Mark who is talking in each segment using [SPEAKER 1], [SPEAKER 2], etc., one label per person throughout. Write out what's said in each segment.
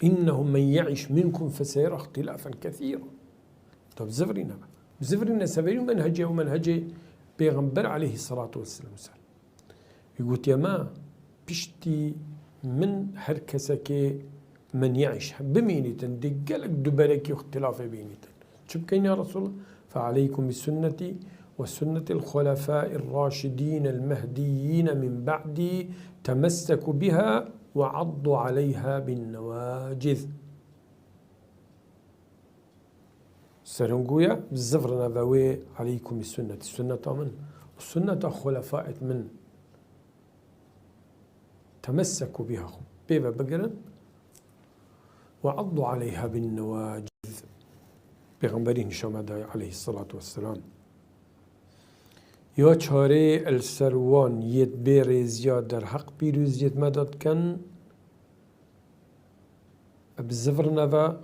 [SPEAKER 1] إنه من يعش منكم فسيرى اختلافا كثيرا. طب زفرنا سبيل ومنهجه بيغمبر عليه الصلاة والسلام. يقول يا ما بشتي من هركسك من يعيش بمينيتن دقلك دبرك اختلاف بينيتن شبكين يا رسول الله. فعليكم بسنتي وسنة الخلفاء الراشدين المهديين من بعدي تمسكوا بها وعضوا عليها بالنواجذ. سرنقويا بالزفرنا ذوي عليكم بالسنة السنة من والسنة خلفاء من تمسكوا بها بيبا بقرا وعضوا عليها بالنواجذ. بيغمبرين شمادا عليه الصلاة والسلام يا چاره السروان يد بيريزيا در حق بيروزيت مدد كان بزفرنا ذا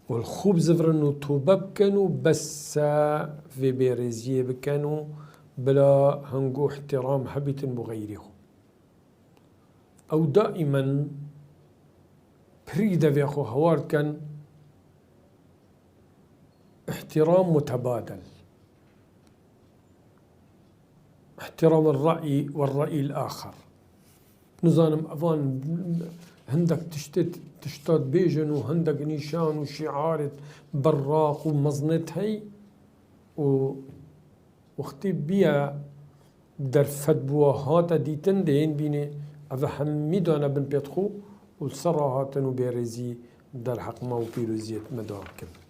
[SPEAKER 1] والخوب زفرنو توبة بكنو بس في بيريزيه بكنو بلا هنقو احترام حبيت بغيره أو دائما بريدة في أخو هوارد كان احترام متبادل، احترام الرأي والرأي الآخر. نظام أفان هندك تشتات بيجن وهندك نيشان وشعارة براق ومزنت هي واختيب بيها در فتبوهات ديتن دين بيني أفا حميدانا بن بيتخو والصراحة وبيرزي در حق ما وبيروزيت مدار كده.